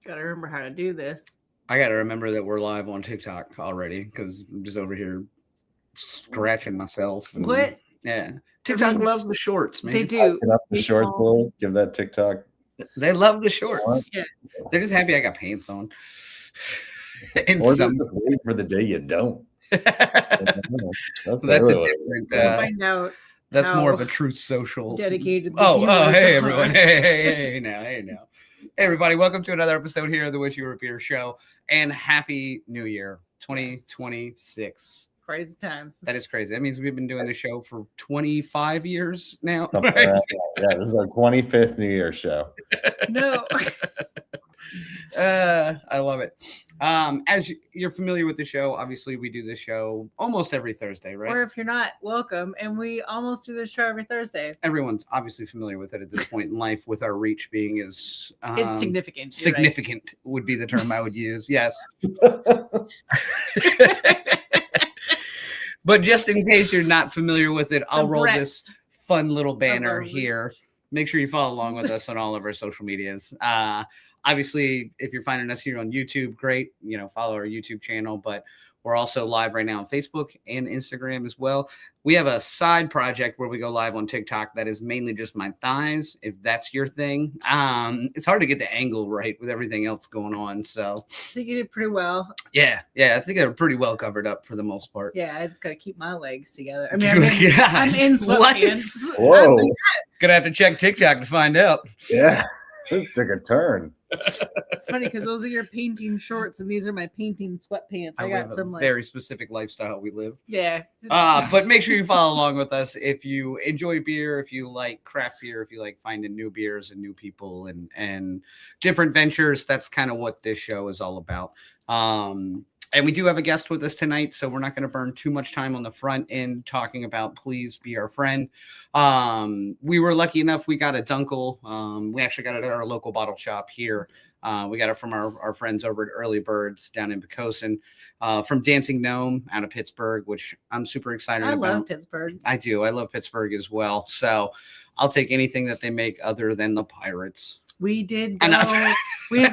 Gotta remember how to do this. I got to remember that we're live on TikTok already because I'm just over here scratching myself. And, What? Yeah. TikTok loves the shorts, man. They do. Get up the shorts, Will. Give that TikTok. They love the shorts. Yeah. They're just happy I got pants on. And Or some. just wait for the day you don't. That's That's really a what different. We'll find out. That's more how of a truth social. dedicated. Oh, hey are. everyone. Hey now. Hey, everybody. Welcome to another episode here of the Witchy Repeater Show. And Happy New Year 2026. Crazy times. That is crazy. That means we've been doing the show for 25 years now. Right? Yeah, this is our 25th New Year show. No. I love it. As you're familiar with the show, obviously we do this show almost every Thursday, right? Or if you're not, welcome. And we almost do this show every Thursday. Everyone's obviously familiar with it at this point in life, with our reach being as it's significant. Significant right. Would be the term I would use. Yes. But just in case you're not familiar with it, I'll roll this fun little banner here. Make sure you follow along with us on all of our social medias. Obviously, if you're finding us here on YouTube, great. Follow our YouTube channel, but we're also live right now on Facebook and Instagram as well. We have a side project where we go live on TikTok that is mainly just my thighs, if that's your thing. It's hard to get the angle right with everything else going on. So I think you did pretty well. Yeah. I think they're pretty well covered up for the most part. Yeah, I just got to keep my legs together. I mean, I'm in sweatpants. Whoa. Gonna have to check TikTok to find out. Yeah. It took a turn. It's funny because those are your painting shorts and these are my painting sweatpants. I got some very specific lifestyle we live. Yeah. But make sure you follow along with us if you enjoy beer, if you like craft beer, if you like finding new beers and new people and different ventures. That's kind of what this show is all about. And we do have a guest with us tonight, so we're not going to burn too much time on the front end talking about Please Be Our Friend. We were lucky enough, we got a Dunkel. We actually got it at our local bottle shop here. We got it from our friends over at Early Birds down in Pocosin, from Dancing Gnome out of Pittsburgh, which I'm super excited about. I love Pittsburgh. I do. I love Pittsburgh as well. So I'll take anything that they make other than the Pirates. We did go. We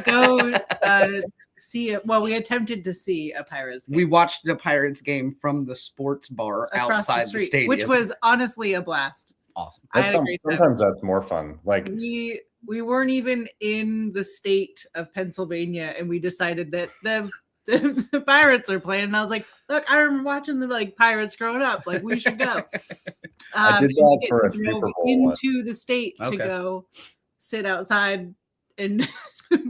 we attempted to see a Pirates game. We watched the Pirates game from the sports bar outside the stadium, which was honestly a blast. Awesome. Sometimes that's more fun. Like we weren't even in the state of Pennsylvania, and we decided that the Pirates are playing. And I was like, look, I remember watching the Pirates growing up. Like, we should go. I did that for a Super Bowl into the state to go sit outside and.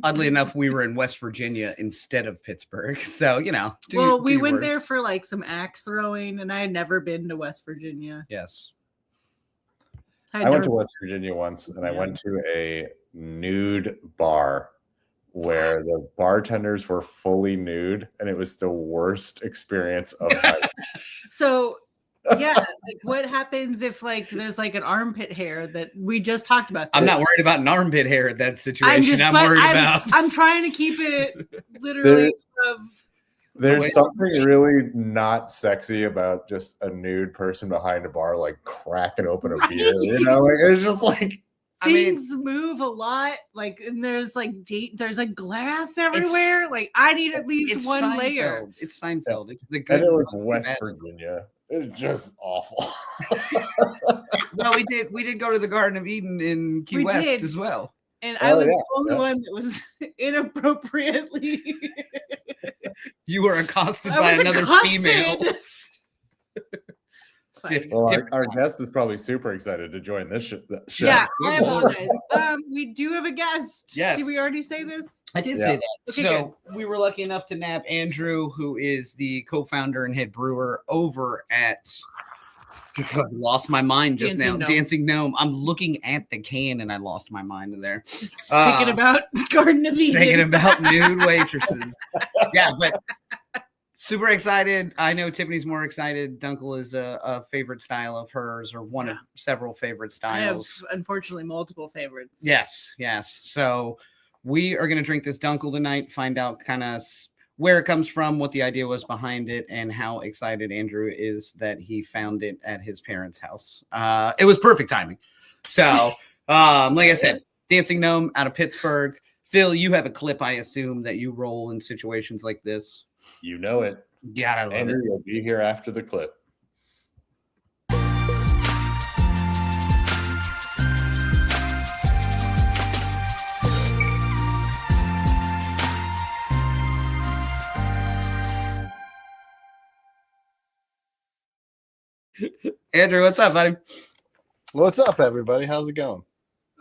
Oddly enough, we were in West Virginia instead of Pittsburgh. So, we went there for some axe throwing, and I had never been to West Virginia. Yes. I went to West Virginia once, and I went to a nude bar where the bartenders were fully nude, and it was the worst experience of my life. So, yeah, what happens if there's an armpit hair that we just talked about? I'm not worried about an armpit hair in that situation. I'm worried about. I'm trying to keep it literally. There's something really not sexy about just a nude person behind a bar cracking open a beer. It's just things move a lot. And there's there's glass everywhere. I need at least one Seinfeld. layer. It's Seinfeld. It's the good. And it was West Virginia. It's just awful. Well, we did go to the Garden of Eden in Key West as well. And I was the only one that was inappropriately. You were accosted by another female. Well, our guest is probably super excited to join this show. Yeah, I apologize. We do have a guest. Yes. Did we already say this? I did say that. Okay, so we were lucky enough to nab Andrew, who is the co-founder and head brewer over at. I lost my mind just now. Dancing Gnome. I'm looking at the can and I lost my mind there. Just thinking about Garden of Eden. Thinking about nude waitresses. Yeah, but super excited. I know Tiffany's more excited. Dunkel is a favorite style of hers, or one of several favorite styles. I have, unfortunately, multiple favorites. Yes. So we are going to drink this Dunkel tonight, find out kind of where it comes from, what the idea was behind it, and how excited Andrew is that he found it at his parents' house. It was perfect timing. So, like I said, Dancing Gnome out of Pittsburgh, Phil, you have a clip, I assume, that you roll in situations like this. You know it. God, I love Andrew, it. you'll be here after the clip. Andrew, what's up, buddy? What's up, everybody? How's it going?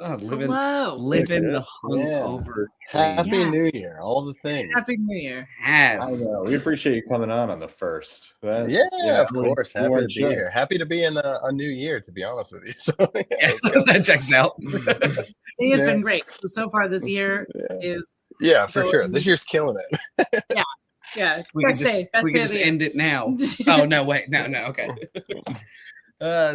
Oh, living Good. the hungover. Happy Yeah. New Year, all the things. Happy New Year. I Yes. know. We appreciate you coming on the first. That, Yeah, you know, of course. we Happy to weren't be sure. here. Happy to be in a new year, to be honest with you. So yeah, Yeah, let's go. that checks out. It has been great. So far this year is Yeah, for sure. going- This year's killing it. yeah. We Best can just, day. Best we day can of just the year. end it now. Oh, no, wait. No, okay.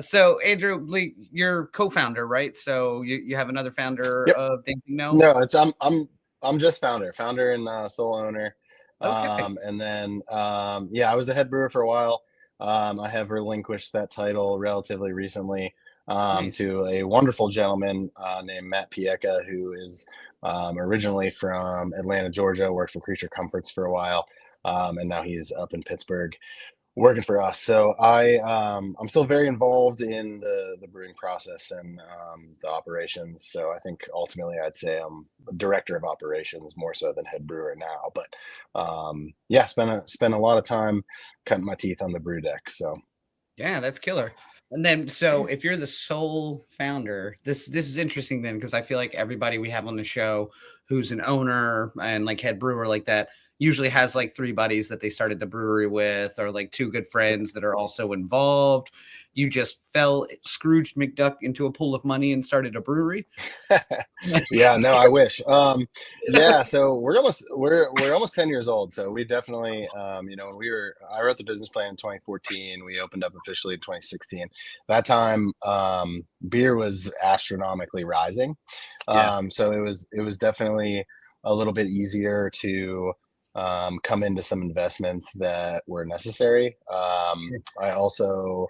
So Andrew, Lee, you're co-founder, right? So you have another founder Yep. of Dancing Gnome? No, it's I'm just founder and sole owner. Okay. And then I was the head brewer for a while. I have relinquished that title relatively recently Nice. to a wonderful gentleman named Matt Pieka, who is originally from Atlanta, Georgia, worked for Creature Comforts for a while, and now he's up in Pittsburgh working for us. So I'm still very involved in the brewing process and the operations. So I think ultimately I'd say I'm director of operations more so than head brewer now. But spend a lot of time cutting my teeth on the brew deck. So Yeah, that's killer. And then, so if you're the sole founder, this is interesting then, because I feel like everybody we have on the show who's an owner and like head brewer like that usually has like 3 buddies that they started the brewery with, or like 2 good friends that are also involved. You just fell Scrooge McDuck into a pool of money and started a brewery. Yeah, no, I wish. So we're almost 10 years old. So we definitely, I wrote the business plan in 2014. We opened up officially in 2016. That time, beer was astronomically rising. So it was definitely a little bit easier to come into some investments that were necessary. I also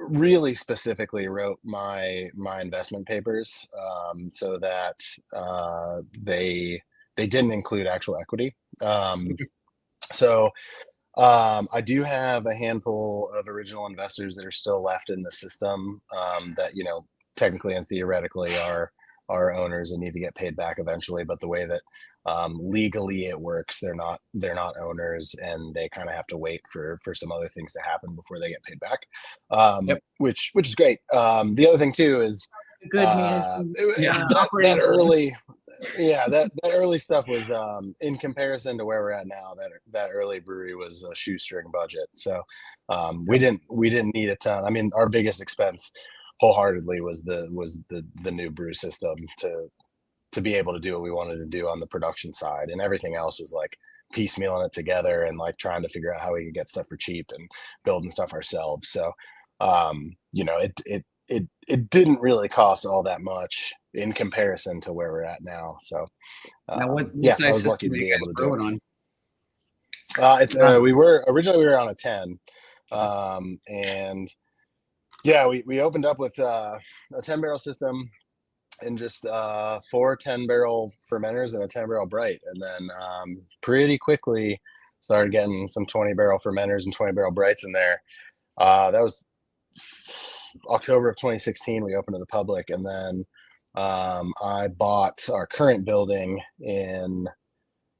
really specifically wrote my investment papers so that they didn't include actual equity. So I do have a handful of original investors that are still left in the system that technically and theoretically are owners and need to get paid back eventually. But the way that legally it works, they're not owners, and they kind of have to wait for some other things to happen before they get paid back. Which is great. The other thing too is Good management. that early stuff was in comparison to where we're at now, that early brewery was a shoestring budget. So we didn't need a ton. I mean, our biggest expense wholeheartedly was the new brew system to be able to do what we wanted to do on the production side, and everything else was like piecemealing it together and like trying to figure out how we could get stuff for cheap and building stuff ourselves. So it didn't really cost all that much in comparison to where we're at now. So Now, what I was lucky to be able to do it. We were on a 10, and we opened up with a 10-barrel system and just 4 10-barrel fermenters and a 10-barrel bright, and then pretty quickly started getting some 20-barrel fermenters and 20-barrel brights in there. That was October of 2016. We opened to the public, and then I bought our current building in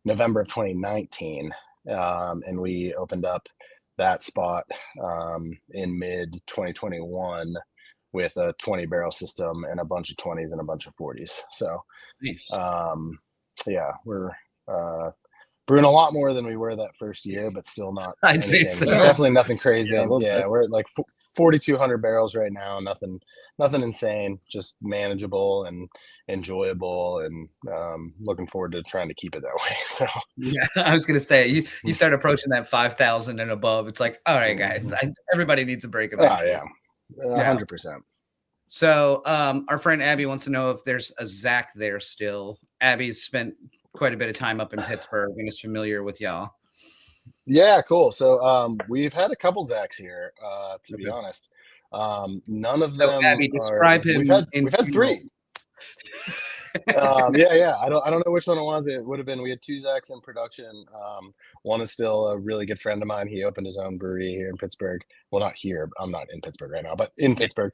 November of 2019, and we opened up that spot in mid 2021 with a 20-barrel system and a bunch of 20s and a bunch of 40s. So Nice. We're brewing a lot more than we were that first year, but still not I'd say anything. so. Definitely nothing crazy. Yeah, a little bit. We're at like 4,200 barrels right now. Nothing insane, just manageable and enjoyable, and looking forward to trying to keep it that way. So Yeah, I was gonna say you start approaching that 5,000 and above. It's like, all right, guys, everybody needs a break. Eventually. 100%. So our friend Abby wants to know if there's a Zach there still. Abby's spent quite a bit of time up in Pittsburgh and is familiar with y'all. Yeah, cool. So we've had a couple Zachs here, to be honest. None of them Abby, describe him. We've had 3. Yeah. I don't know which one it was. It would have been. We had 2 Zachs in production. One is still a really good friend of mine. He opened his own brewery here in Pittsburgh. Well, not here. I'm not in Pittsburgh right now, but in Pittsburgh.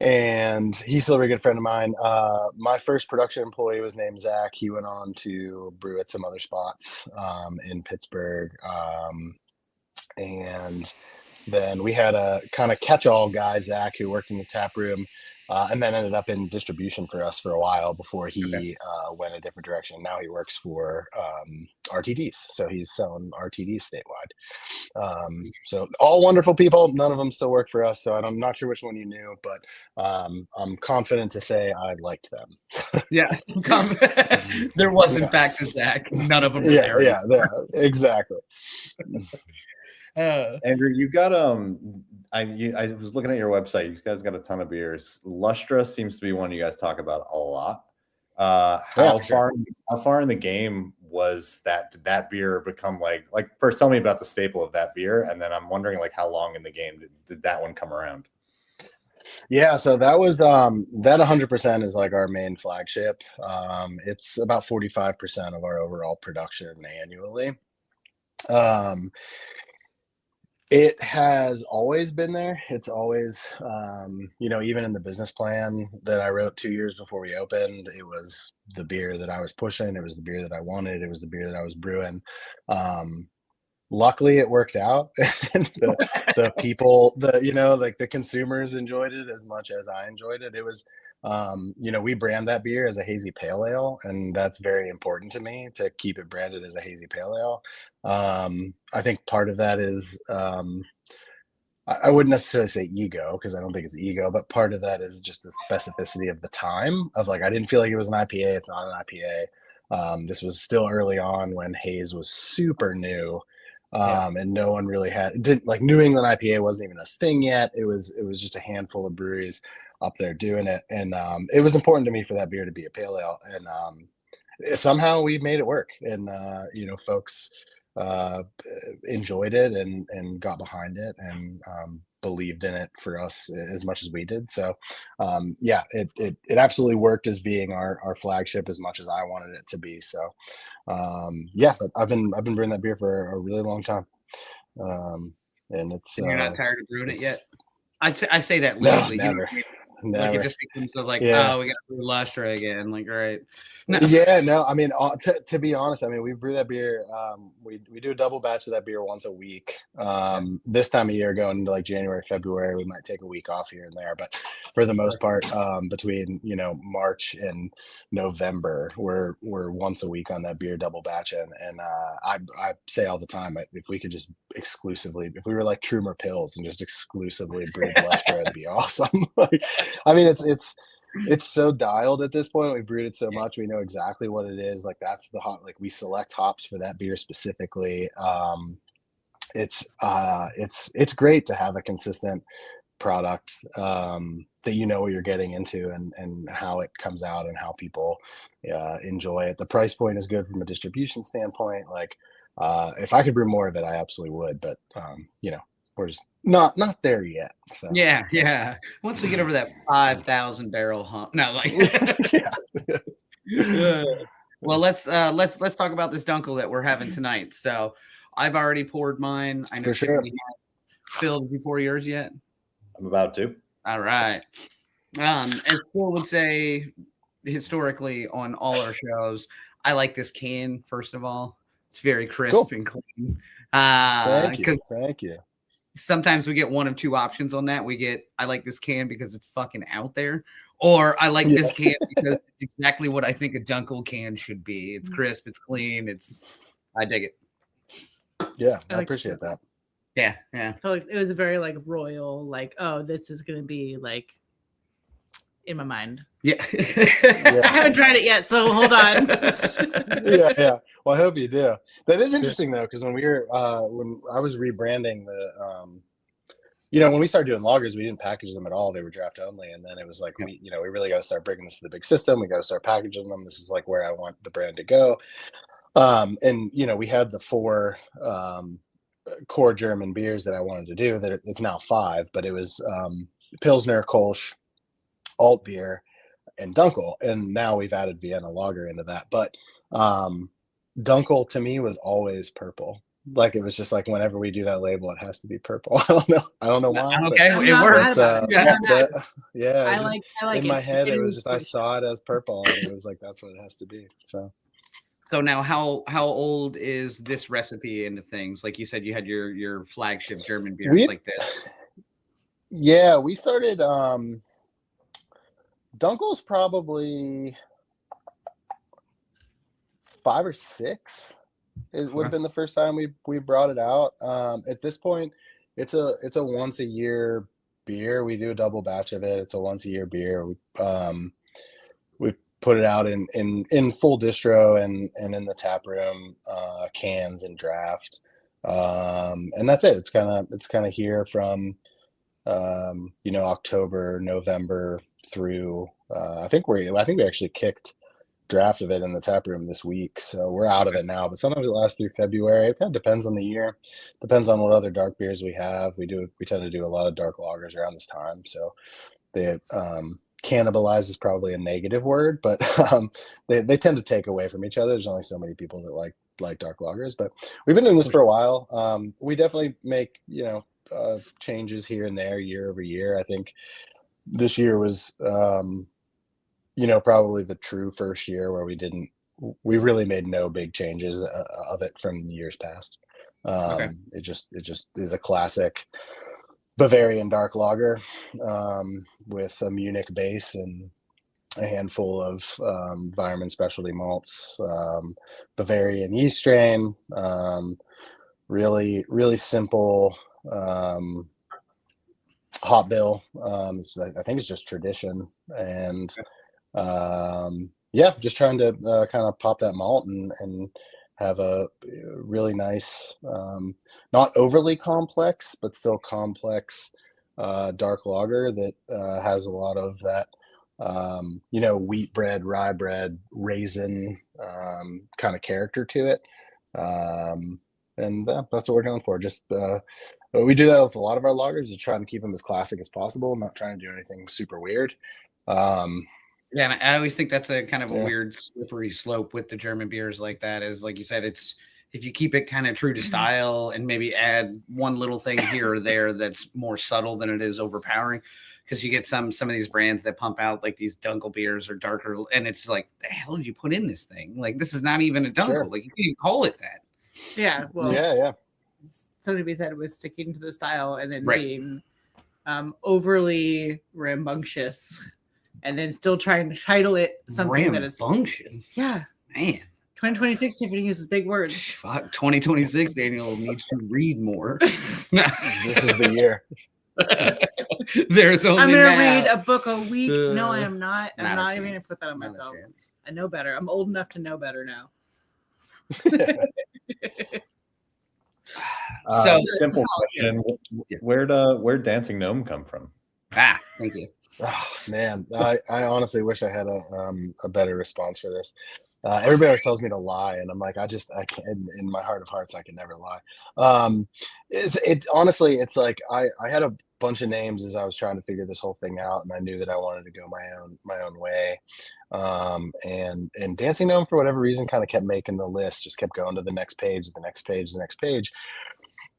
And he's still a very good friend of mine. My first production employee was named Zach. He went on to brew at some other spots in Pittsburgh. And then we had a kind of catch-all guy, Zach, who worked in the tap room, and then ended up in distribution for us for a while before he went a different direction. Now he works for RTDs, so he's selling RTDs statewide. So all wonderful people. None of them still work for us, so I'm not sure which one you knew, but I'm confident to say I liked them. Yeah, there was in fact a Zach. None of them were there. Yeah, exactly. Andrew, you got I was looking at your website. You guys got a ton of beers. Lustra seems to be one you guys talk about a lot. How far in the game was that beer become like first tell me about the staple of that beer, and then I'm wondering like how long in the game did that one come around? Yeah, so that was that 100% is like our main flagship. It's about 45% of our overall production annually. It has always been there. It's always, even in the business plan that I wrote 2 years before we opened, it was the beer that I was pushing. It was the beer that I wanted. It was the beer that I was brewing. Luckily, it worked out. the people, the consumers enjoyed it as much as I enjoyed it. It was, we brand that beer as a hazy pale ale, and that's very important to me to keep it branded as a hazy pale ale. I think part of that is, I wouldn't necessarily say ego, because I don't think it's ego, but part of that is just the specificity of the time of like, I didn't feel like it was an IPA. It's not an IPA. This was still early on when haze was super new. And no one really New England IPA wasn't even a thing yet. It was just a handful of breweries up there doing it. And it was important to me for that beer to be a pale ale. And somehow we made it work. And, folks enjoyed it and got behind it and believed in it for us as much as we did. So it absolutely worked as being our flagship as much as I wanted it to be. So but I've been brewing that beer for a really long time. And you're not tired of brewing it yet? I say that loosely. No, never. Like it just becomes so like, oh, we got to brew Lustra again. Like, right. No. Yeah, no, I mean, to be honest, I mean, we brew that beer. We do a double batch of that beer once a week. This time of year, going into like January, February, we might take a week off here and there, but for the most part, between March and November, we're once a week on that beer double batch, and I say all the time, if we could just exclusively, if we were like Trumer Pills and just exclusively brew Lustra, it'd be awesome. Like, I mean, it's so dialed at this point. We've brewed it so much, we know exactly what it is. Like that's the hop. Like we select hops for that beer specifically. It's great to have a consistent product that you know what you're getting into and how it comes out and how people enjoy it. The price point is good from a distribution standpoint. Like if I could brew more of it, I absolutely would. But we're just not there yet. So yeah. Once we get over that 5,000 barrel hump, no, like Well, let's talk about this Dunkel that we're having tonight. So I've already poured mine. I know for sure. Phil, did you pour yours yet? I'm about to. All right. As Phil would say, historically on all our shows, I like this can. First of all, it's very crisp and clean. Thank you. Sometimes we get one of two options on that. I like this can because it's fucking out there, or I like this can because it's exactly what I think a Dunkel can should be. It's crisp, it's clean, I dig it. Yeah, I appreciate that. Yeah. I feel like it was a very like royal, like, oh, this is gonna be like in my mind. Yeah. I haven't tried it yet, so hold on. Yeah. Well, I hope you do. That is interesting though, because when I was rebranding when we started doing lagers, we didn't package them at all. They were draft only, and then it was like we really got to start bringing this to the big system. We got to start packaging them. This is like where I want the brand to go. And we had the 4 core German beers that I wanted to do. That it's now 5, but it was Pilsner, Kolsch, alt beer, and Dunkel, and now we've added Vienna Lager into that. But Dunkel to me was always purple. Like it was just like whenever we do that label, it has to be purple. I don't know why. Okay, I'm it not works. mad about it. Yeah, I like in it. my head, it was just I It saw it as purple, and it was like that's what it has to be. So now, how old is this recipe into things? Like you said, you had your flagship German beers like this. Yeah, we started. Dunkel's probably 5 or 6. It would have been the first time we brought it out. At this point, it's a once a year beer. We do a double batch of it. It's a once a year beer. We put it out in full distro and in the tap room, cans and draft, and that's it. It's kind of here from October, November through. I think we actually kicked draft of it in the tap room this week, so we're out of it now, but sometimes it lasts through February. It kind of depends on the year, depends on what other dark beers we have. We tend to do a lot of dark lagers around this time, so they cannibalize is probably a negative word, but they tend to take away from each other. There's only so many people that like dark lagers, but we've been doing this for a while. We definitely make changes here and there year over year. I think this year was probably the true first year where we really made no big changes of it from years past. It just is a classic Bavarian dark lager with a Munich base and a handful of Weyermann specialty malts, Bavarian yeast strain, really, really simple hop bill. I think it's just tradition, and just trying to kind of pop that malt and have a really nice, not overly complex, but still complex dark lager that has a lot of that, wheat bread, rye bread, raisin kind of character to it. And that's what we're going for. Just we do that with a lot of our lagers, is trying to keep them as classic as possible. I'm not trying to do anything super weird. Yeah, and I always think that's a kind of a weird slippery slope with the German beers like that. Is like you said, it's if you keep it kind of true to style and maybe add one little thing here or there that's more subtle than it is overpowering. Because you get some of these brands that pump out like these Dunkel beers or darker, and it's like, the hell did you put in this thing? Like, this is not even a Dunkel. Sure. Like, you can't even call it that. Yeah, well, yeah. Somebody be said it was sticking to the style and then being overly rambunctious, and then still trying to title it something that it's rambunctious. Yeah, man. 2026, Tiffany uses big words. Fuck, 2026, Daniel needs to read more. This is the year. There's only I'm gonna read a book a week. No, I am not. I'm not not a even gonna chance. put that on Not a myself. chance. I know better. I'm old enough to know better now. So simple question: where'd Dancing Gnome come from? Thank you. Oh man, I honestly wish I had a better response for this. Everybody always tells me to lie, and I'm like, I can't. In my heart of hearts, I can never lie. Honestly, it's like I had a bunch of names as I was trying to figure this whole thing out, and I knew that I wanted to go my own way. And Dancing Gnome, for whatever reason, kind of kept making the list, just kept going to the next page, the next page, the next page,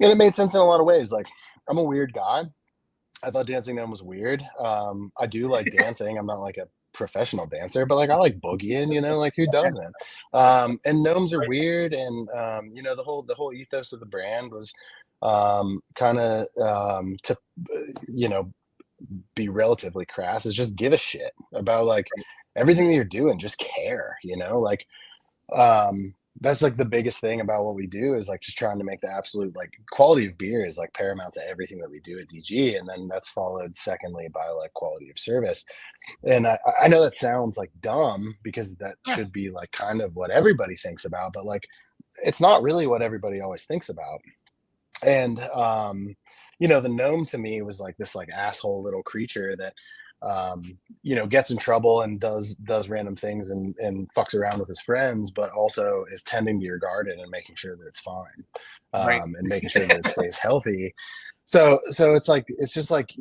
and it made sense in a lot of ways. Like, I'm a weird guy. I thought Dancing Gnome was weird. I do like dancing. I'm not like a professional dancer, but like I like boogieing, like who doesn't? And gnomes are weird, and the whole ethos of the brand was kind of to be relatively crass, is just give a shit about like everything that you're doing, just care, like that's like the biggest thing about what we do, is like just trying to make the absolute like quality of beer is like paramount to everything that we do at DG, and then that's followed secondly by like quality of service. And I know that sounds like dumb, because that should be like kind of what everybody thinks about, but like it's not really what everybody always thinks about. And the gnome to me was like this like asshole little creature that gets in trouble and does random things and fucks around with his friends, but also is tending to your garden and making sure that it's fine, and making sure that it stays healthy. So it's like it's like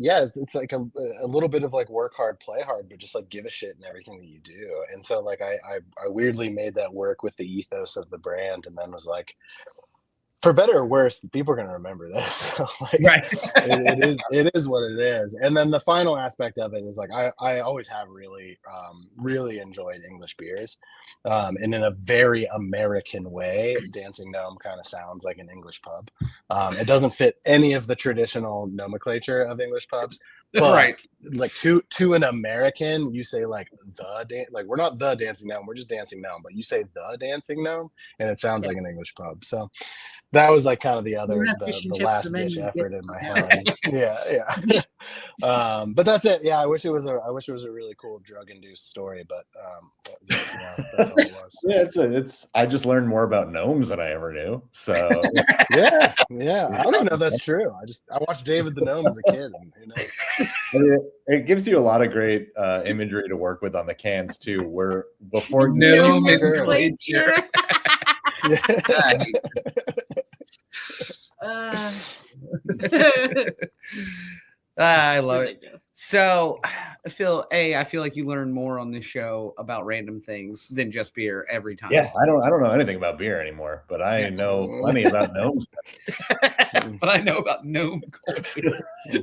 a little bit of like work hard, play hard, but just like give a shit in everything that you do. And so like I weirdly made that work with the ethos of the brand, and then was like, for better or worse, people are going to remember this. So like, Right. it is what it is. And then the final aspect of it is like, I always have really enjoyed English beers. And in a very American way, Dancing Gnome kind of sounds like an English pub. It doesn't fit any of the traditional nomenclature of English pubs, but Right. like to an American, you say like like we're not the Dancing Gnome, we're just Dancing Gnome, but you say the Dancing Gnome, and it sounds like an English pub. So that was like kind of the last ditch effort in my head. Yeah. But that's it. Yeah, I wish it was a really cool drug induced story, but that's all it was. Yeah, I just learned more about gnomes than I ever knew. So yeah. I don't even know if that's true. I watched David the Gnome as a kid, and it gives you a lot of great imagery to work with on the cans too. Where before nomenclature. I love it. So I feel like you learn more on this show about random things than just beer every time. Yeah, I don't know anything about beer anymore, but I know plenty about gnomes. But I know about gnome culture. Yeah.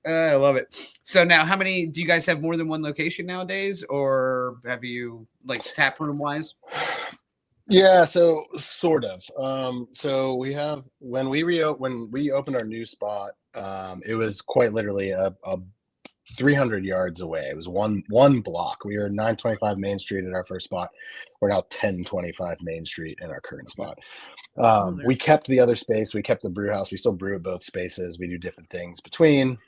I love it. So now, how many do you guys have? More than one location nowadays, or have you like tap room wise? Yeah, so sort of. So we have when we opened our new spot, it was quite literally a 300 yards away. It was one block. We were 925 Main Street at our first spot. We're now 1025 Main Street in our current spot. We kept the other space. We kept the brew house. We still brew at both spaces. We do different things between.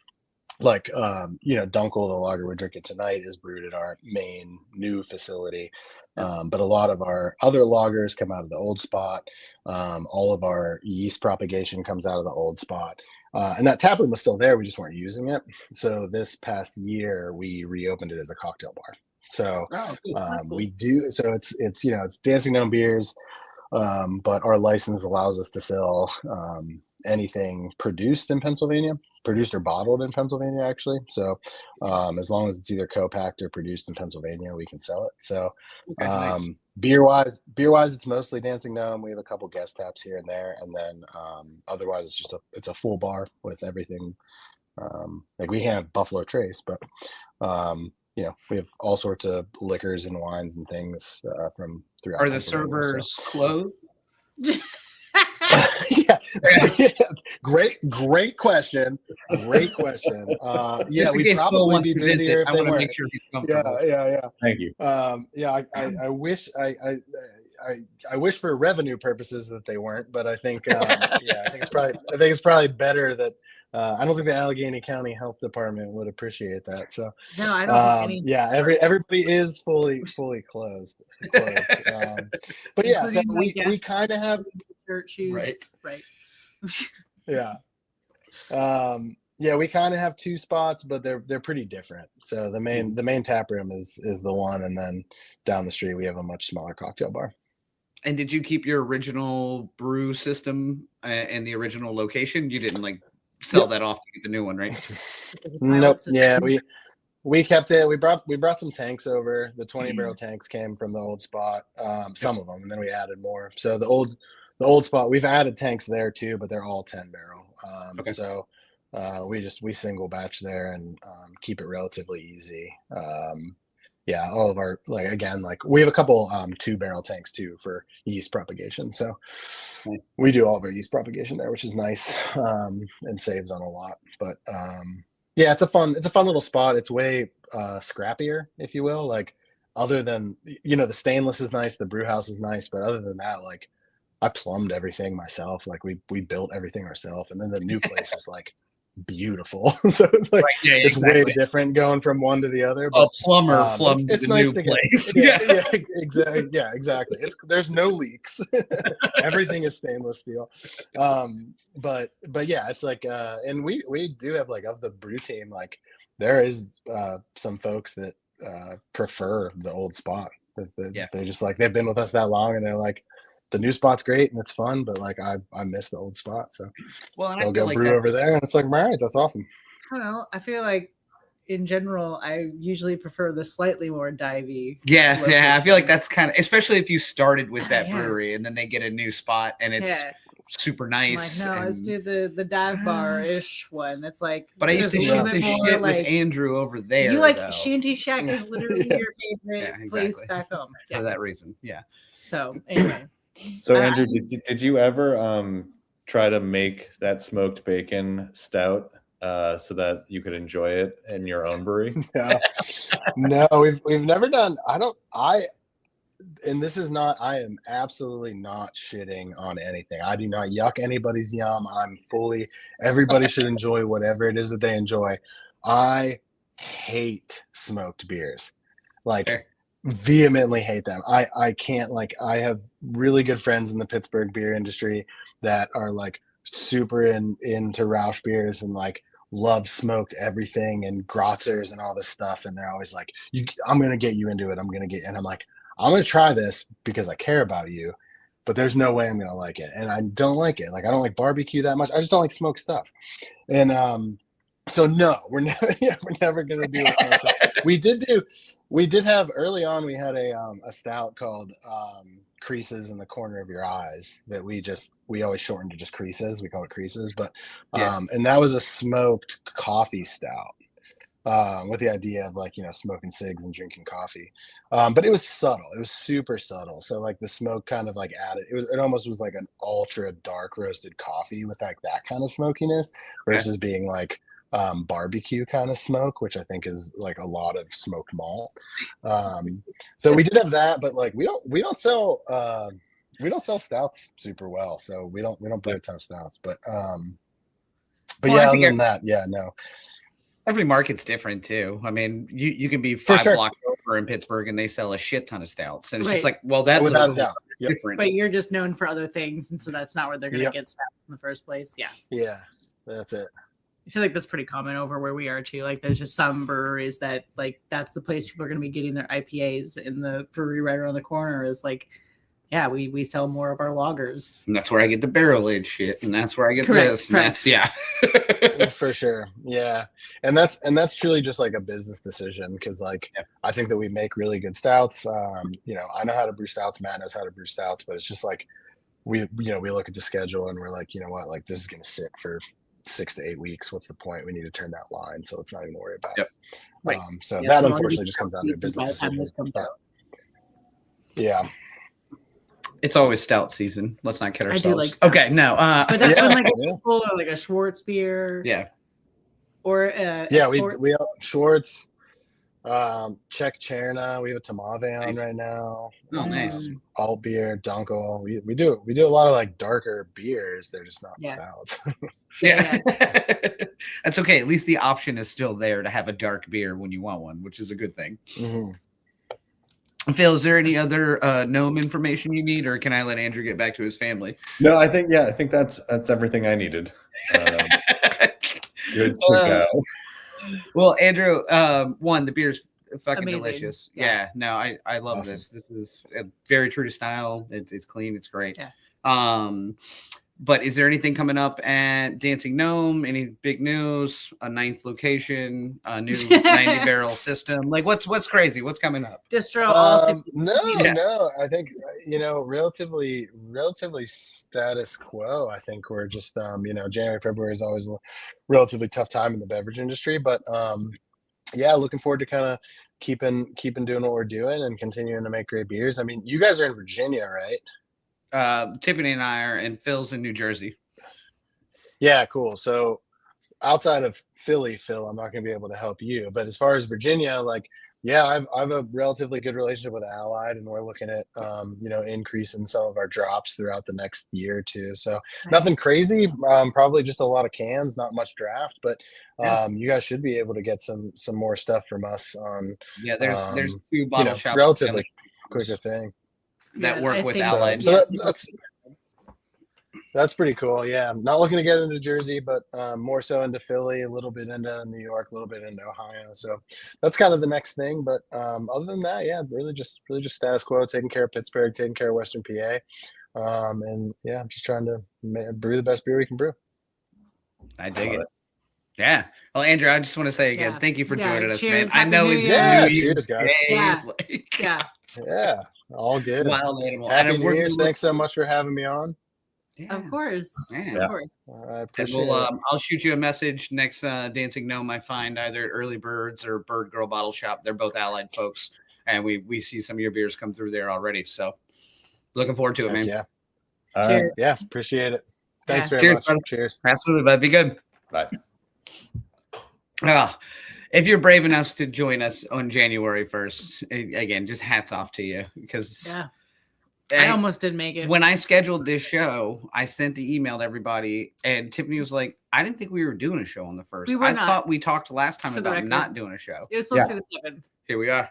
Like, Dunkel, the lager we're drinking tonight, is brewed at our main new facility. But a lot of our other lagers come out of the old spot. All of our yeast propagation comes out of the old spot. And that tap room was still there. We just weren't using it. So this past year, we reopened it as a cocktail bar. So we do. So it's Dancing Gnome beers. But our license allows us to sell anything produced or bottled in Pennsylvania, actually. So as long as it's either co-packed or produced in Pennsylvania, we can sell it. So nice. beer wise, it's mostly Dancing Gnome. We have a couple guest taps here and there, and then otherwise it's a full bar with everything. Like we have Buffalo Trace, but we have all sorts of liquors and wines and things from throughout. Are the servers closed? Yeah. Great question. We probably be busier if they weren't. Make sure he's comfortable. Yeah. Thank you. I wish for revenue purposes that they weren't, but I think I think it's probably better that I don't think the Allegheny County Health Department would appreciate that. So no, I don't think any. Everybody is fully closed. But yeah, so we kind of have shirt, shoes, right. Yeah. We kind of have two spots, but they're pretty different. So the main tap room is the one, and then down the street we have a much smaller cocktail bar. And did you keep your original brew system and the original location? You didn't sell that off to get the new one, right? Nope. Yeah, we kept it. We brought some tanks over. The 20 barrel tanks came from the old spot. Some of them, and then we added more. So the old spot, we've added tanks there too, but they're all 10 barrel. So we single batch there and keep it relatively easy. All of our we have a couple 2 barrel tanks too for yeast propagation. So we do all of our yeast propagation there, which is nice and saves on a lot. But it's a fun little spot. It's way scrappier, if you will. Like other than the stainless is nice, the brew house is nice, but other than that, I plumbed everything myself. We built everything ourselves, and then the new place is beautiful. So it's it's way different going from one to the other. But, a plumber plumbed the nice new place. Exactly. Yeah, exactly. There's no leaks. Everything is stainless steel. But it's and we do have of the brew team, there is some folks that prefer the old spot. They just they've been with us that long, and they're the new spot's great and it's fun, but like I miss the old spot. So Well, and they'll I feel go like brew over there, and it's like, all right, that's awesome. I don't know. I feel like in general, I usually prefer the slightly more divey. Yeah, location. I feel like that's kind of, especially if you started with that Yeah. brewery and then they get a new spot and it's super I'm nice. like, no, and... let's do the dive bar-ish one. It's like, but I used to just a shoot little the bit more, shit like, with Andrew over there. you like though, Shanty Shack is literally Yeah. your favorite place back home. Yeah. for that reason. Yeah. So anyway. So Andrew, did you ever try to make that smoked bacon stout so that you could enjoy it in your own brewery? No, we've never done. And this is not, I am absolutely not shitting on anything. I do not yuck anybody's yum. Everybody should enjoy whatever it is that they enjoy. I hate smoked beers. Like, vehemently hate them. I can't, like, I have really good friends in the Pittsburgh beer industry that are like super into Rausch beers and like love smoked everything and Grotzers and all this stuff. And they're always like, I'm going to get you into it. And I'm like, I'm going to try this because I care about you, but there's no way I'm going to like it. And I don't like it. Like, I don't like barbecue that much. I just don't like smoked stuff. And, so no, we're never going to do a smoked stuff. We did have early on, we had a stout called, Creases in the Corner of Your Eyes that we always shortened to just Creases. We call it Creases, but, and that was a smoked coffee stout. With the idea of like, smoking cigs and drinking coffee. But it was subtle. It was super subtle. So like the smoke kind of like added, it almost was like an ultra dark roasted coffee with like that kind of smokiness versus being like barbecue kind of smoke, which I think is like a lot of smoked malt. So we did have that, but like we don't sell stouts super well. So we don't brew a ton of stouts, but yeah, other than that, yeah, no. Every market's different too. I mean, you can be five blocks over in Pittsburgh and they sell a shit ton of stouts, and it's just like, well, that without a doubt, different. But you're just known for other things, and so that's not where they're going to get stouts in the first place. Yeah, that's it. I feel like that's pretty common over where we are too. Like, there's just some breweries that like that's the place people are going to be getting their IPAs, and the brewery right around the corner is like, yeah, we sell more of our lagers. And that's where I get the barrel aged shit, and that's where I get this. And that's for sure. Yeah. And that's truly just like a business decision, because like I think that we make really good stouts. I know how to brew stouts, Matt knows how to brew stouts, but it's just like we look at the schedule and we're like, you know what, like this is gonna sit for 6 to 8 weeks. What's the point? We need to turn that line, so let's not even worry about it. So that unfortunately just comes down to a business decision. Yeah. It's always stout season. Let's not kid ourselves. I do like stouts. Okay, no. But that's when like a Dunkel or like a Schwartz beer. Yeah. Or we have Schwartz, Czech Cherna. We have a Tamave on right now. Oh, nice. Alt beer, Dunkel. We do a lot of like darker beers. They're just not stouts. Yeah. That's okay. At least the option is still there to have a dark beer when you want one, which is a good thing. Mm-hmm. Phil, is there any other Gnome information you need, or can I let Andrew get back to his family? No, I think that's everything I needed. Good to go. Well, Andrew, the beer's fucking amazing. Delicious. Yeah, no, I love awesome. This is very true to style. It's clean. It's great. Yeah. But is there anything coming up at Dancing Gnome? Any big news? A 9th location? A new 90-barrel system? Like, what's crazy? What's coming up? Distro. No. I think relatively status quo. I think we're just January, February is always a relatively tough time in the beverage industry, but looking forward to kind of keeping doing what we're doing and continuing to make great beers. I mean, you guys are in Virginia, right? Tiffany and I are, and Phil's in New Jersey. Yeah, cool. So outside of Philly, Phil, I'm not going to be able to help you. But as far as Virginia, like, I have a relatively good relationship with Allied, and we're looking at, increasing some of our drops throughout the next year or two. So nothing crazy, probably just a lot of cans, not much draft, but you guys should be able to get some more stuff from us on. Yeah, there's 2 bottle shops. Relatively quicker thing. That work with Allied. So that's pretty cool. Yeah, I'm not looking to get into Jersey, but more so into Philly, a little bit into New York, a little bit into Ohio. So that's kind of the next thing. But other than that, really just status quo, taking care of Pittsburgh, taking care of Western PA. And yeah, I'm just trying to brew the best beer we can brew. I dig it. Yeah. Well, Andrew, I just want to say again, thank you for joining us, man. Cheers. I know Happy it's New Year. Yeah, New Year's cheers, guys. Day. Yeah, all good. Wild animal. Happy New Year's. Thanks so much for having me on. Yeah. Of course. Yeah. Of course. I appreciate it. I'll shoot you a message next Dancing Gnome I find either at Early Birds or Bird Girl Bottle Shop. They're both allied folks. And we see some of your beers come through there already. So looking forward to it, man. Yeah. Cheers. Yeah, appreciate it. Thanks very much. Brother. Cheers. Absolutely, bud. Be good. Bye. If you're brave enough to join us on January 1st, again, just hats off to you because I almost didn't make it. When I scheduled this show, I sent the email to everybody, and Tiffany was like, I didn't think we were doing a show on the 1st. I thought we talked last time about not doing a show. It was supposed to be the 7th. Here we are.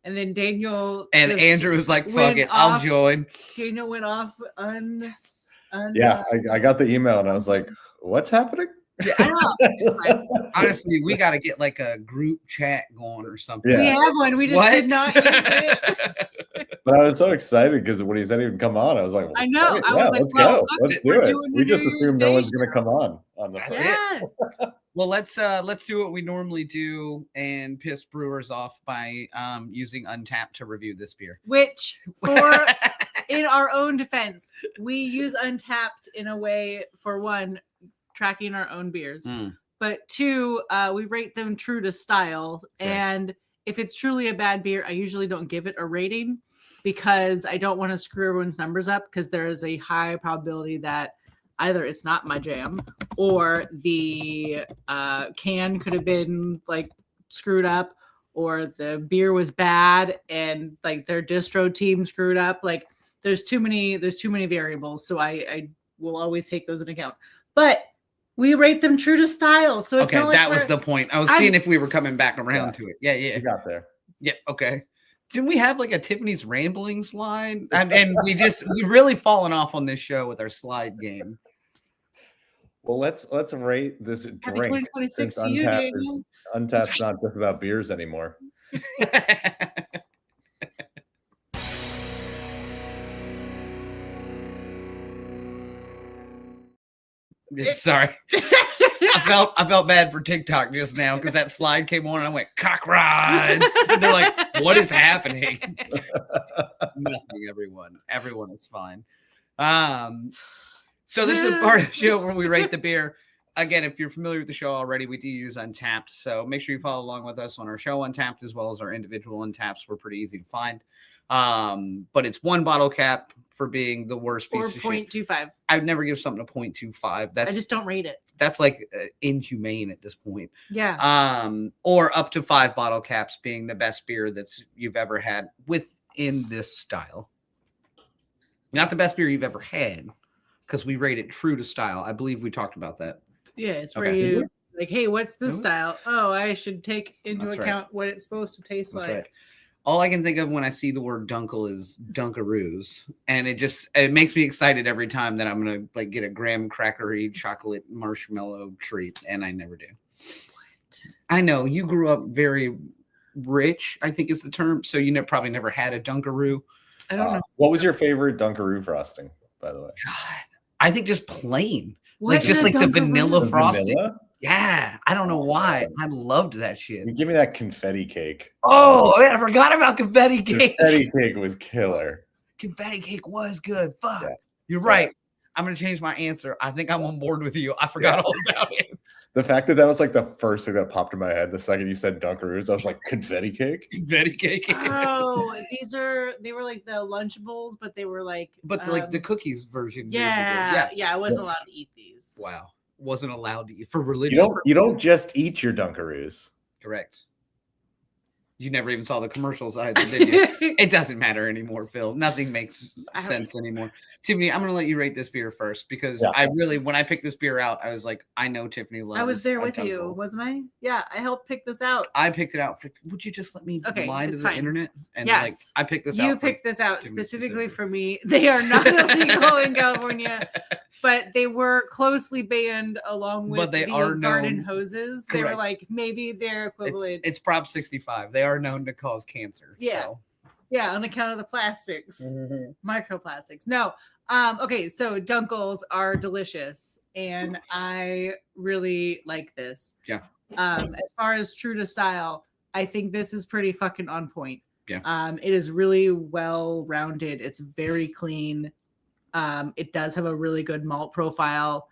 And then Daniel and Andrew was like, fuck it, I'll join. Daniel went off yeah, I got the email and I was like, what's happening? Yeah, I know. Honestly, we got to get like a group chat going or something. Yeah. We have one. We just did not use it. But I was so excited because when he said he would come on, I was like, I know. Hey, I was like, let's go. Let's do it. We just New assume no Year's one's Day going to come on the first. Yeah. Well, let's do what we normally do and piss brewers off by using Untapped to review this beer. Which, for in our own defense, we use Untapped in a way, for one, tracking our own beers, but two, we rate them true to style. Right. And if it's truly a bad beer, I usually don't give it a rating because I don't want to screw everyone's numbers up, because there is a high probability that either it's not my jam or the can could have been like screwed up, or the beer was bad and like their distro team screwed up. Like there's too many variables. So I will always take those into account. But we rate them true to style. So okay, that was the point. I was seeing if we were coming back around to it. Yeah. You got there. Yeah. Okay. Didn't we have like a Tiffany's Ramblings slide? And we really fallen off on this show with our slide game. Well, let's rate this drink. 2026 to you, Daniel. Untapped's not just about beers anymore. Sorry. I felt bad for TikTok just now because that slide came on and I went, cock rides. And they're like, what is happening? Nothing, everyone. Everyone is fine. So this is a part of the show where we rate the beer. Again, if you're familiar with the show already, we do use Untapped. So make sure you follow along with us on our show Untapped as well as our individual Untaps. We're pretty easy to find. But it's one bottle cap for being the worst piece of shit. 0.25. I would never give something a 0.25. I just don't rate it. That's like inhumane at this point. Yeah. Or up to 5 bottle caps being the best beer you've ever had within this style. Not the best beer you've ever had, because we rate it true to style. I believe we talked about that. Yeah, it's where you like, hey, what's this style? Oh, I should take into account what it's supposed to taste like. Right. All I can think of when I see the word Dunkel is Dunkaroos, and it makes me excited every time that I'm gonna like get a graham crackery chocolate marshmallow treat, and I never do. What? I know you grew up very rich, I think is the term, so you probably never had a Dunkaroo. I don't know. What was your favorite Dunkaroo frosting, by the way? God, I think just plain. What just like the vanilla frosting. Vanilla? Yeah, I don't know why. I loved that shit. You give me that confetti cake. Oh, man, I forgot about confetti cake. Confetti cake was killer. Confetti cake was good. Fuck. Yeah. You're right. I'm going to change my answer. I think I'm on board with you. I forgot all about it. The fact that was like the first thing that popped in my head the second you said Dunkaroos, I was like, confetti cake? Confetti cake. Oh, they were like the Lunchables, but they were like. But like the cookies version. Yeah. I wasn't allowed to eat these. Wow. Wasn't allowed to eat for religion. You don't just eat your Dunkaroos. Correct. You never even saw the commercials either, did you? It doesn't matter anymore, Phil. Nothing makes sense anymore. Tiffany, I'm going to let you rate this beer first because when I picked this beer out, I was like, I know Tiffany loves. I was there with Dunkel. You, wasn't I? Yeah, I helped pick this out. I picked it out. Would you just let me lie to the internet? And yes. I picked this out. You picked this out specifically for me. They are not illegal in California, but they were closely banned along with the garden hoses. Correct. They were like, maybe they're equivalent. It's Prop 65. They are known to cause cancer. Yeah. So. Yeah, on account of the plastics, microplastics. No, Okay, so Dunkels are delicious, and I really like this. Yeah. As far as true to style, I think this is pretty fucking on point. Yeah. It is really well rounded. It's very clean. It does have a really good malt profile.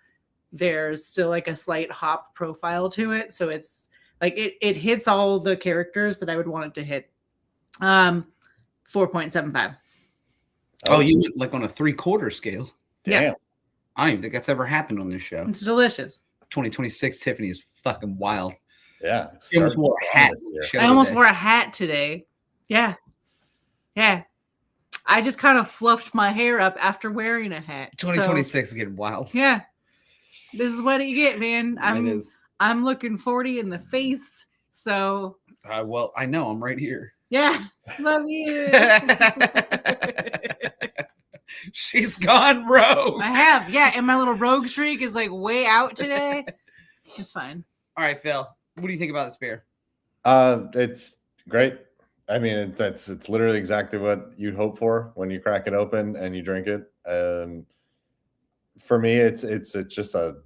There's still like a slight hop profile to it, so it's like it hits all the characters that I would want it to hit. 4.75. Oh, you went like on a 3/4 scale. Damn. Yeah. I don't even think that's ever happened on this show. It's delicious. 2026 Tiffany is fucking wild. Yeah. She almost wore a hat. I almost wore a hat today. Yeah. Yeah. I just kind of fluffed my hair up after wearing a hat. 2026 is getting wild. Yeah. This is what you get, man. I'm looking 40 in the face. So well, I know I'm right here. yeah. Love you. She's gone rogue. I have, yeah, and my little rogue streak is like way out today. It's fine. All right, Phil. What do you think about this beer? It's great. I mean, it's literally exactly what you'd hope for when you crack it open and you drink it. For me, it's just a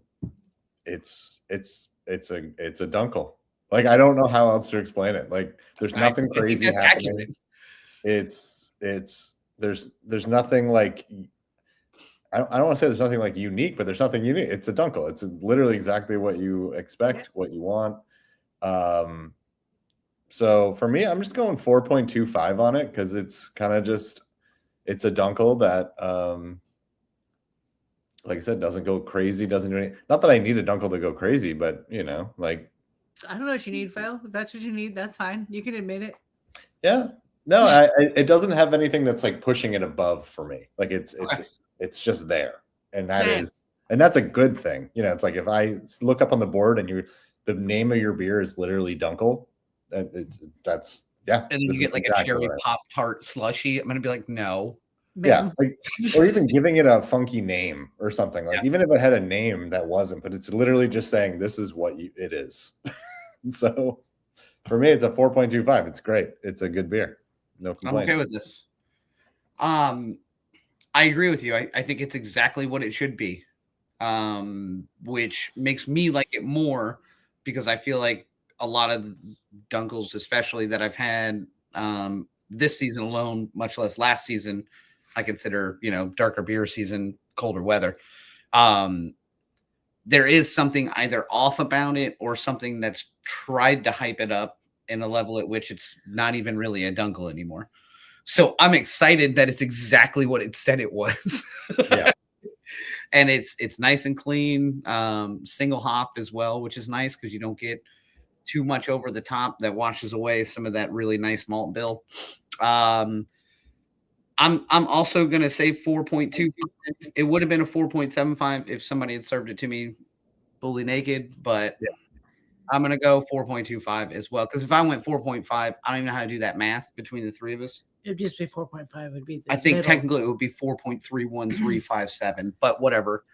Dunkel. Like, I don't know how else to explain it. Like, there's nothing crazy happening. Accurate. There's nothing like, I don't want to say there's nothing like unique, but there's nothing unique. It's a Dunkel. It's literally exactly what you expect, what you want. So for me, I'm just going 4.25 on it because it's kind of it's a Dunkel that, like I said, doesn't go crazy, doesn't do anything. Not that I need a Dunkel to go crazy, but like. I don't know what you need, Phil. If that's what you need, that's fine. You can admit it. Yeah. No, it doesn't have anything that's like pushing it above for me. Like it's just there, and that's a good thing. It's like if I look up on the board and the name of your beer is literally Dunkel, that's yeah. And you get like exactly a cherry Pop-Tart slushy. I'm gonna be like, no. Yeah, like, or even giving it a funky name or something. Like even if it had a name that wasn't, but it's literally just saying this is what it is. So for me, it's a 4.25. It's great. It's a good beer. No complaints. I'm okay with this. I agree with you. I think it's exactly what it should be, which makes me like it more because I feel like a lot of Dunkels, especially that I've had this season alone, much less last season, I consider, darker beer season, colder weather. There is something either off about it or something that's tried to hype it up in a level at which it's not even really a Dunkel anymore. So I'm excited that it's exactly what it said it was. Yeah. And it's nice and clean, single hop as well, which is nice because you don't get too much over the top that washes away some of that really nice malt bill. I'm also going to say 4.25. It would have been a 4.75 if somebody had served it to me fully naked, but I'm going to go 4.25 as well. Because if I went 4.5, I don't even know how to do that math between the three of us. It'd just be 4.5. Would be. I think technically it would be 4.31357, but whatever.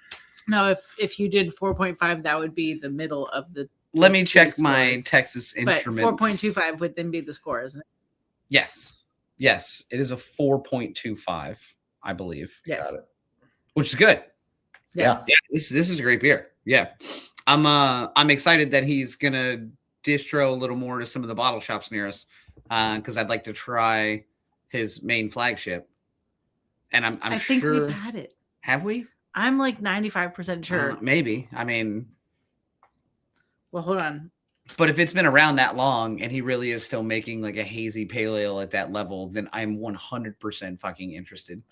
No, if you did 4.5, that would be the middle of the. Let me check my Texas Instruments. But 4.25 would then be the score, isn't it? Yes. Yes, it is a 4.25, I believe. Yes. Which is good. Yes. Yeah. This is a great beer. Yeah. I'm excited that he's gonna distro a little more to some of the bottle shops near us. Because I'd like to try his main flagship. And I think sure we've had it. Have we? I'm like 95% sure. Maybe. I mean, well, hold on. But if it's been around that long and he really is still making like a hazy pale ale at that level, then I'm 100% fucking interested.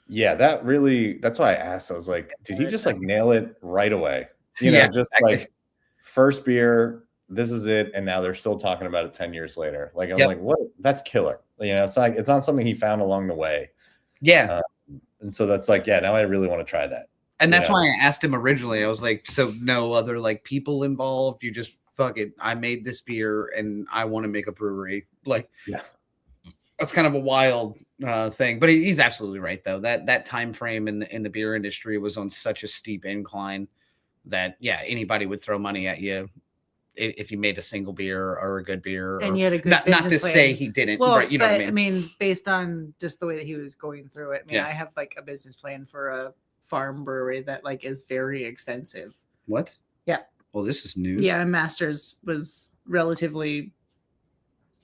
Yeah, that's why I asked. I was like, did he just like nail it right away? Just exactly. Like first beer, this is it. And now they're still talking about it 10 years later. Like, I'm like, what? That's killer. It's not something he found along the way. Yeah. And so that's like, now I really want to try that. And that's why I asked him originally. I was like, so no other like people involved. You just fuck it. I made this beer and I want to make a brewery. Like, that's kind of a wild thing. But he's absolutely right though. That time frame in the beer industry was on such a steep incline that anybody would throw money at you if he made a single beer or a good beer. And or, he had a good not to business plan. say he didn't, Well, but you know but, what I mean? based on just the way that he was going through it, Yeah. I have like a business plan for a farm brewery that like is very extensive. What? Yeah. Well, this is news. Yeah, and Masters was relatively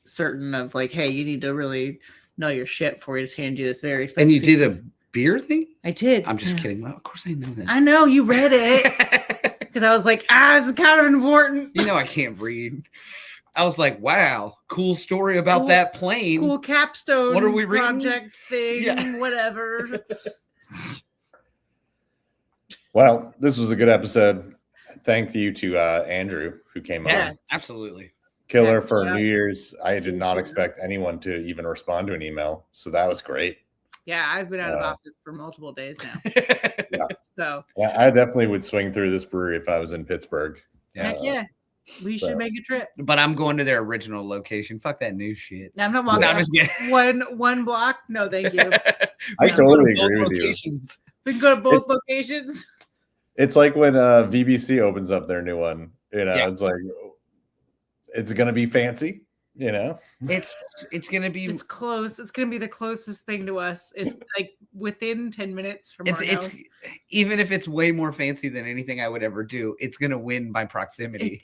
certain of like, hey, you need to really know your shit before we just hand you this very expensive. And you did a beer thing? I did. I'm just kidding. Well, of course I know that. I know you read it because I was like, this is kind of important. You know, I can't read. I was like, wow, cool story about that plane. Cool capstone. What are we reading? Project thing, whatever. Well, this was a good episode. Thank you to Andrew who came on. Yes, absolutely. Killer for New Year's. I did not expect anyone to even respond to an email, so that was great. Yeah, I've been out of office for multiple days now. Yeah. So yeah, I definitely would swing through this brewery if I was in Pittsburgh. Heck yeah. We should make a trip. But I'm going to their original location. Fuck that new shit. I'm not walking one block. No, thank you. I totally agree with you. We can go to both locations. It's like when VBC opens up their new one. You know, it's like it's gonna be fancy. You know, it's gonna be. It's close. It's gonna be the closest thing to us. It's like within 10 minutes from our house. Even if it's way more fancy than anything I would ever do, it's gonna win by proximity.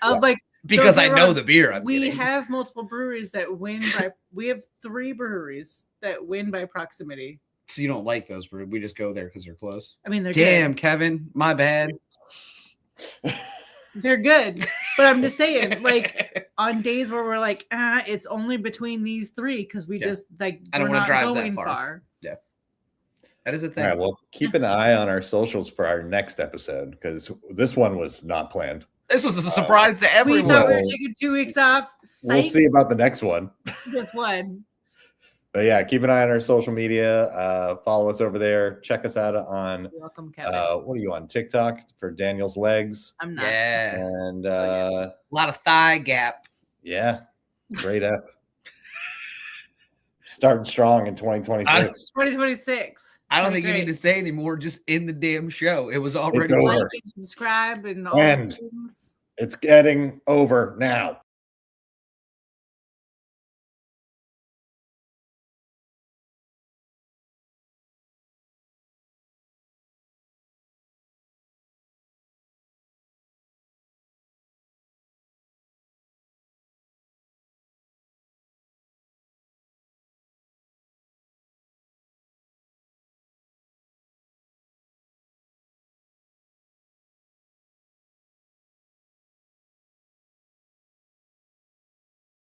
Like because I know the beer. We have multiple breweries that win by. We have 3 breweries that win by proximity. So you don't like those breweries? We just go there because they're close. I mean, they're damn, good. Kevin, my bad. They're good, but I'm just saying, like on days where we're like, it's only between these 3 because we just like I don't want to drive that far. Yeah, that is a thing. All right, well, keep an eye on our socials for our next episode because this one was not planned. This was a surprise to everyone. We thought we were taking 2 weeks off. We'll see about the next one. Just one. But yeah, keep an eye on our social media. Follow us over there. Check us out on. You're welcome, Kevin. What are you on TikTok for Daniel's Legs? I'm not. Yeah, and a lot of thigh gap. Yeah, great app. Starting strong in 2026. 2026. I don't think you need to say anymore. Just in the damn show, it was already over. Like and subscribe and all And things. It's getting over now.